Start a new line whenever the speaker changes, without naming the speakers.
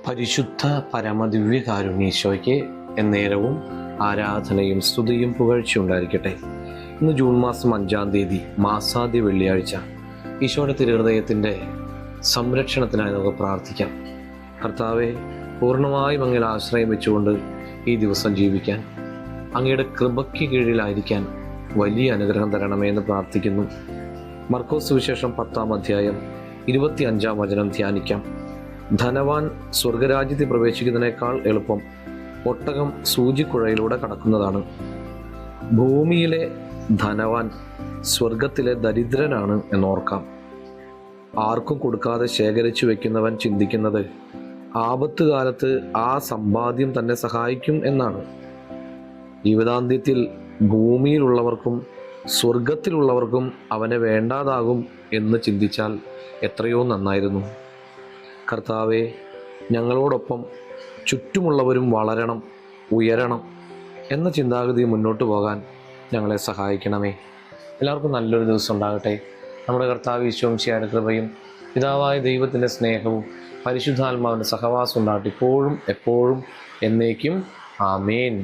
പരിശുദ്ധ പരമദിവ്യകാരുണ്യേശോയ്ക്ക് എന്നേരവും ആരാധനയും സ്തുതിയും പുകഴ്ചയും ഉണ്ടായിരിക്കട്ടെ. ഇന്ന് ജൂൺ മാസം 5-ാം തീയതി മാസാദ്യ വെള്ളിയാഴ്ച. ഈശോയുടെ തിരുഹൃദയത്തിൻ്റെ സംരക്ഷണത്തിനായി നമുക്ക് പ്രാർത്ഥിക്കാം. കർത്താവെ, പൂർണ്ണമായും അങ്ങിൽ ആശ്രയം വെച്ചുകൊണ്ട് ഈ ദിവസം ജീവിക്കാൻ, അങ്ങയുടെ കൃപയ്ക്ക് കീഴിലായിരിക്കാൻ വലിയ അനുഗ്രഹം തരണമേ എന്ന് പ്രാർത്ഥിക്കുന്നു. മർക്കോസ് സുവിശേഷം 10-ാം അധ്യായം 25-ാം വചനം ധ്യാനിക്കാം. ധനവാൻ സ്വർഗരാജ്യത്തിൽ പ്രവേശിക്കുന്നതിനേക്കാൾ എളുപ്പം ഒട്ടകം സൂചിക്കുഴയിലൂടെ കടക്കുന്നതാണ്. ഭൂമിയിലെ ധനവാൻ സ്വർഗത്തിലെ ദരിദ്രനാണ് എന്നോർക്കാം. ആർക്കും കൊടുക്കാതെ ശേഖരിച്ചു വെക്കുന്നവൻ ചിന്തിക്കുന്നത് ആപത്ത് കാലത്ത് ആ സമ്പാദ്യം തന്നെ സഹായിക്കും എന്നാണ്. ജീവിതാന്ത്യത്തിൽ ഭൂമിയിലുള്ളവർക്കും സ്വർഗത്തിലുള്ളവർക്കും അവനെ വേണ്ടാതാകും എന്ന് ചിന്തിച്ചാൽ എത്രയോ നന്നായിരുന്നു. കർത്താവെ, ഞങ്ങളോടൊപ്പം ചുറ്റുമുള്ളവരും വളരണം, ഉയരണം എന്ന ചിന്താഗതി മുന്നോട്ട് പോകാൻ ഞങ്ങളെ സഹായിക്കണമേ. എല്ലാവർക്കും നല്ലൊരു ദിവസം ഉണ്ടാകട്ടെ. നമ്മുടെ കർത്താവ് ഈശോമിശിഹായുടെ കൃപയും പിതാവായ ദൈവത്തിൻ്റെ സ്നേഹവും പരിശുദ്ധാത്മാവിൻ്റെ സഹവാസം ഉണ്ടാകട്ടെ, ഇപ്പോഴും എപ്പോഴും എന്നേക്കും. ആമേൻ.